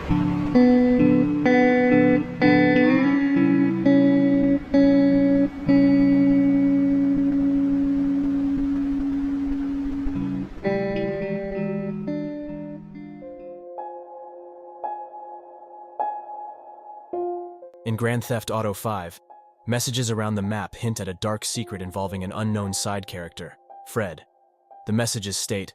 In Grand Theft Auto 5, messages around the map hint at a dark secret involving an unknown side character, Fred. The messages state,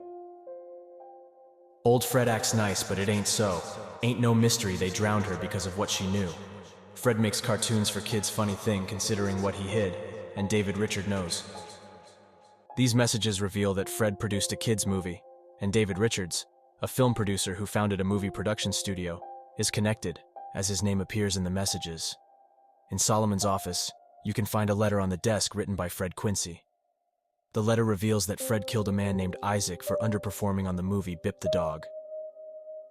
"Old Fred acts nice, but it ain't so. Ain't no mystery they drowned her because of what she knew. Fred makes cartoons for kids, funny thing considering what he hid, and David Richard knows." These messages reveal that Fred produced a kids' movie, and David Richards, a film producer who founded a movie production studio, is connected, as his name appears in the messages. In Solomon's office, you can find a letter on the desk written by Fred Quincy. The letter reveals that Fred killed a man named Isaac for underperforming on the movie Bip the Dog.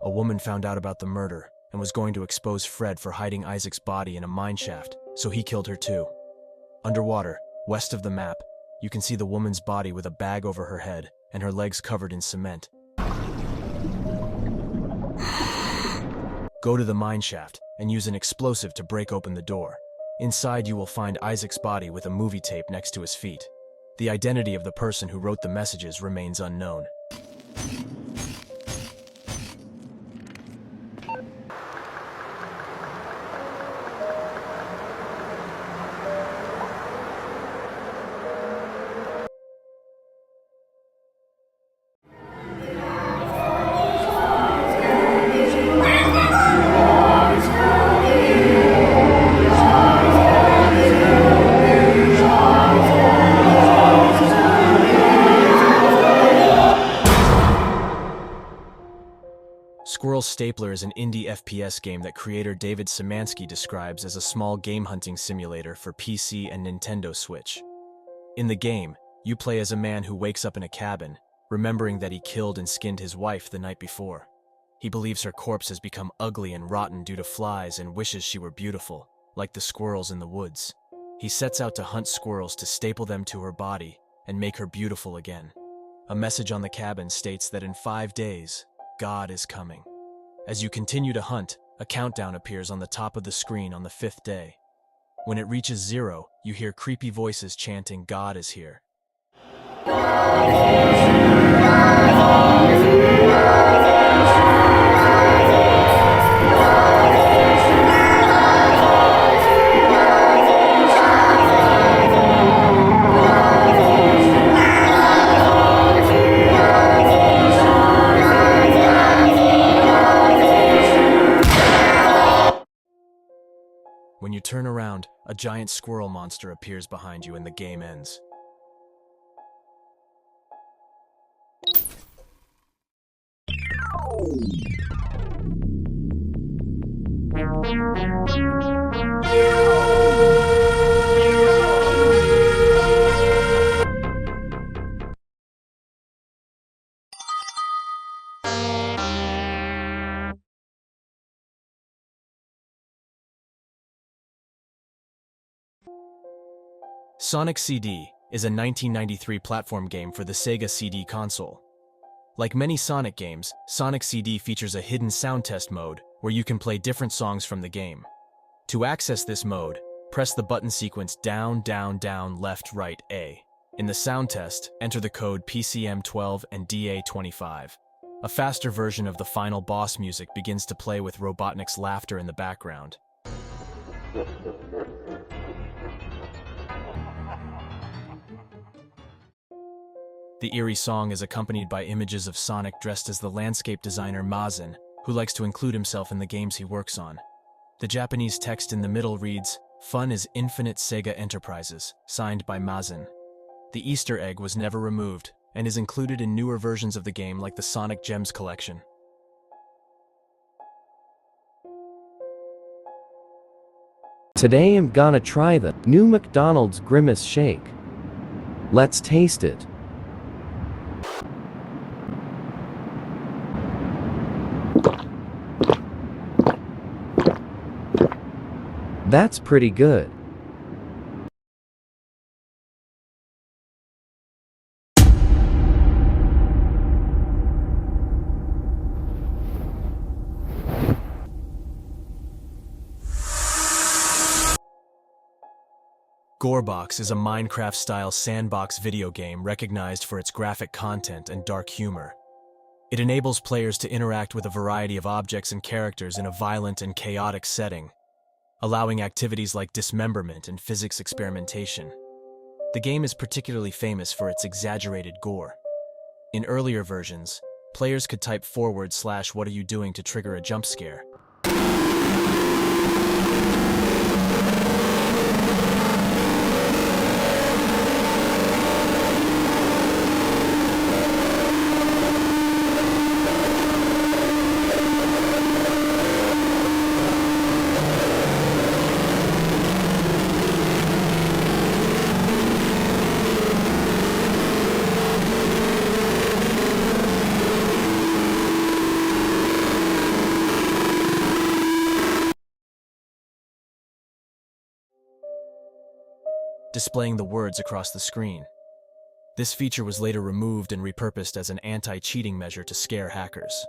A woman found out about the murder and was going to expose Fred for hiding Isaac's body in a mine shaft, so he killed her too. Underwater, west of the map, you can see the woman's body with a bag over her head and her legs covered in cement. Go to the mine shaft and use an explosive to break open the door. Inside you will find Isaac's body with a movie tape next to his feet. The identity of the person who wrote the messages remains unknown. Squirrel Stapler is an indie FPS game that creator David Szymanski describes as a small game hunting simulator for PC and Nintendo Switch. In the game, you play as a man who wakes up in a cabin, remembering that he killed and skinned his wife the night before. He believes her corpse has become ugly and rotten due to flies and wishes she were beautiful, like the squirrels in the woods. He sets out to hunt squirrels to staple them to her body and make her beautiful again. A message on the cabin states that in 5 days, God is coming. As you continue to hunt, a countdown appears on the top of the screen on the 5th day. When it reaches 0, you hear creepy voices chanting, "God is here." When you turn around, a giant squirrel monster appears behind you and the game ends. Sonic CD is a 1993 platform game for the Sega CD console. Like many Sonic games, Sonic CD features a hidden sound test mode where you can play different songs from the game. To access this mode, press the button sequence down, down, down, left, right, A. In the sound test, enter the code PCM12 and DA25. A faster version of the final boss music begins to play with Robotnik's laughter in the background. The eerie song is accompanied by images of Sonic dressed as the landscape designer Mazin, who likes to include himself in the games he works on. The Japanese text in the middle reads, "Fun is Infinite Sega Enterprises," signed by Mazin. The Easter egg was never removed, and is included in newer versions of the game like the Sonic Gems collection. Today I'm gonna try the new McDonald's Grimace Shake. Let's taste it. That's pretty good. Gorebox is a Minecraft-style sandbox video game recognized for its graphic content and dark humor. It enables players to interact with a variety of objects and characters in a violent and chaotic setting, allowing activities like dismemberment and physics experimentation. The game is particularly famous for its exaggerated gore. In earlier versions, players could type /"what are you doing" to trigger a jump scare. Displaying the words across the screen. This feature was later removed and repurposed as an anti-cheating measure to scare hackers.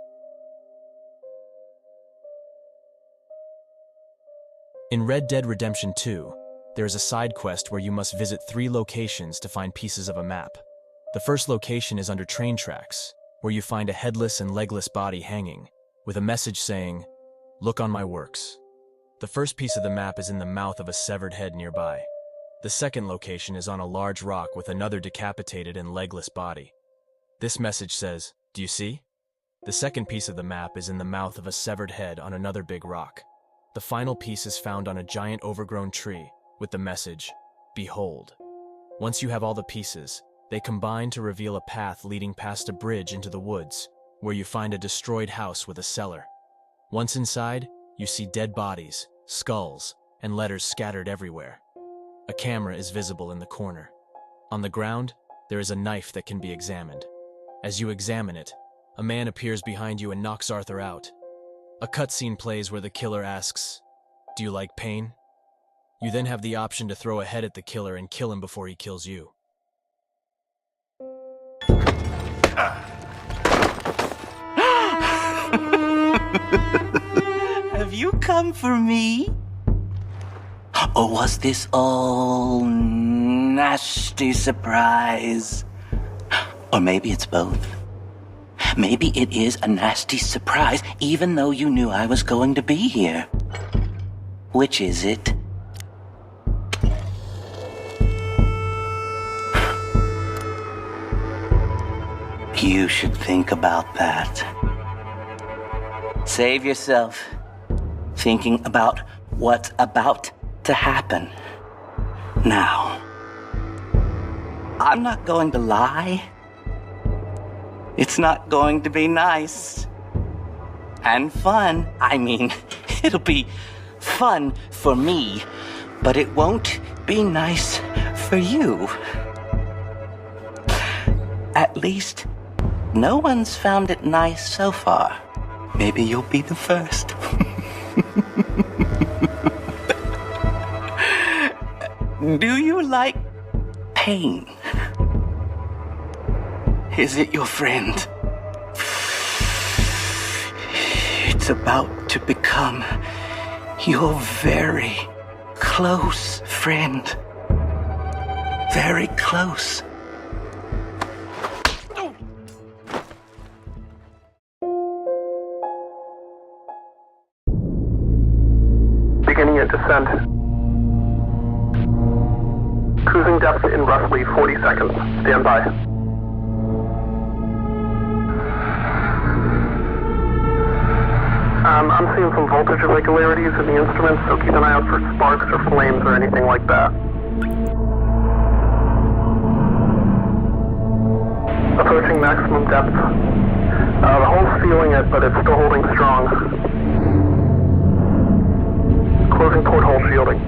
In Red Dead Redemption 2, there is a side quest where you must visit 3 locations to find pieces of a map. The first location is under train tracks, where you find a headless and legless body hanging, with a message saying, "Look on my works." The first piece of the map is in the mouth of a severed head nearby. The second location is on a large rock with another decapitated and legless body. This message says, "Do you see?" The second piece of the map is in the mouth of a severed head on another big rock. The final piece is found on a giant overgrown tree with the message, "Behold." Once you have all the pieces, they combine to reveal a path leading past a bridge into the woods, where you find a destroyed house with a cellar. Once inside, you see dead bodies, skulls, and letters scattered everywhere. A camera is visible in the corner. On the ground, there is a knife that can be examined. As you examine it, a man appears behind you and knocks Arthur out. A cutscene plays where the killer asks, "Do you like pain?" You then have the option to throw a head at the killer and kill him before he kills you. Have you come for me? Or was this all nasty surprise? Or maybe it's both. Maybe it is a nasty surprise, even though you knew I was going to be here. Which is it? You should think about that. Save yourself thinking about what's about to happen. Now, I'm not going to lie. It's not going to be nice and fun. I mean, it'll be fun for me, but it won't be nice for you. At least, no one's found it nice so far. Maybe you'll be the first. Do you like pain? Is it your friend? It's about to become your very close friend. Very close. Beginning your descent. Cruising depth in roughly 40 seconds. Stand by. I'm seeing some voltage irregularities in the instruments, so keep an eye out for sparks or flames or anything like that. Approaching maximum depth. The hull's feeling it, but it's still holding strong. Closing porthole shielding.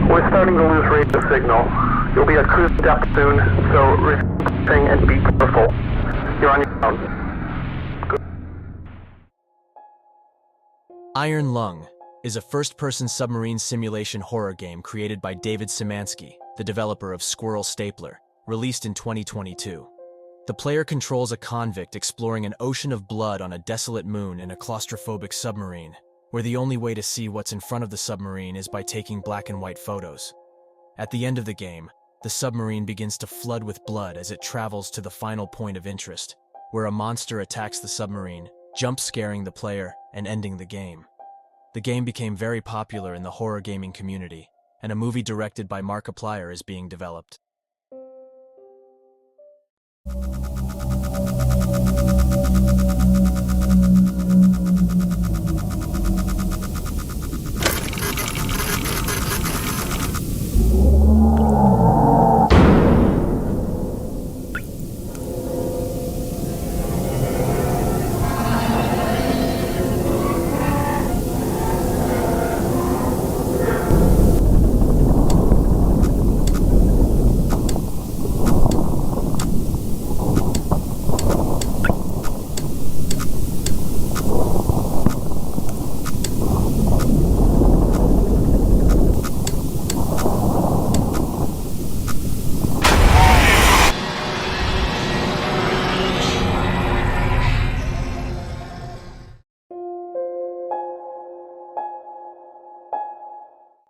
We're starting to lose radio signal. You'll be at cruise depth soon, so refreshing and be careful. You're on your own. Good. Iron Lung is a first-person submarine simulation horror game created by David Szymanski, the developer of Squirrel Stapler, released in 2022. The player controls a convict exploring an ocean of blood on a desolate moon in a claustrophobic submarine, where the only way to see what's in front of the submarine is by taking black and white photos. At the end of the game, the submarine begins to flood with blood as it travels to the final point of interest, where a monster attacks the submarine, jump-scaring the player and ending the game. The game became very popular in the horror gaming community, and a movie directed by Markiplier is being developed.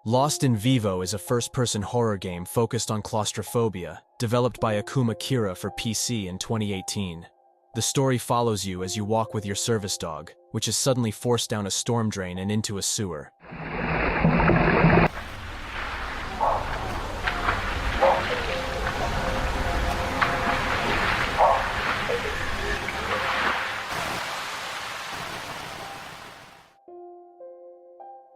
Lost in Vivo is a first-person horror game focused on claustrophobia, developed by Akuma Kira for PC in 2018. The story follows you as you walk with your service dog, which is suddenly forced down a storm drain and into a sewer.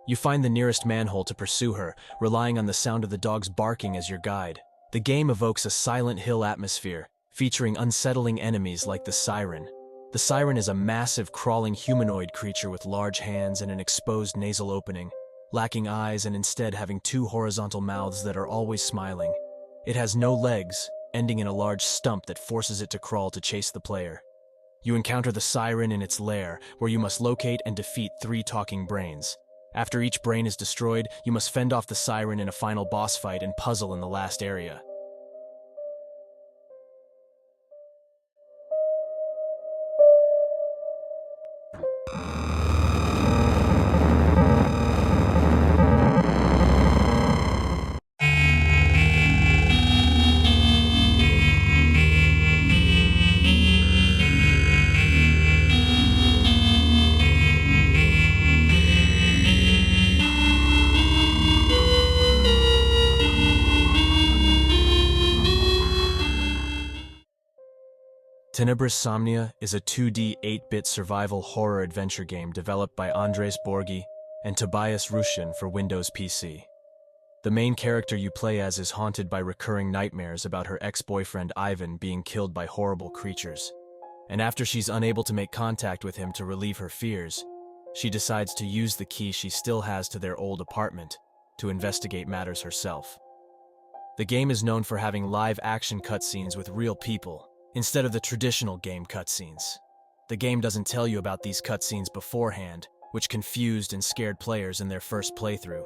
You find the nearest manhole to pursue her, relying on the sound of the dog's barking as your guide. The game evokes a Silent Hill atmosphere, featuring unsettling enemies like the Siren. The Siren is a massive, crawling humanoid creature with large hands and an exposed nasal opening, lacking eyes and instead having two horizontal mouths that are always smiling. It has no legs, ending in a large stump that forces it to crawl to chase the player. You encounter the Siren in its lair, where you must locate and defeat 3 talking brains. After each brain is destroyed, you must fend off the Siren in a final boss fight and puzzle in the last area. Tenebris Somnia is a 2D 8-bit survival horror adventure game developed by Andres Borghi and Tobias Rushin for Windows PC. The main character you play as is haunted by recurring nightmares about her ex-boyfriend Ivan being killed by horrible creatures. And after she's unable to make contact with him to relieve her fears, she decides to use the key she still has to their old apartment to investigate matters herself. The game is known for having live-action cutscenes with real people, instead of the traditional game cutscenes. The game doesn't tell you about these cutscenes beforehand, which confused and scared players in their first playthrough.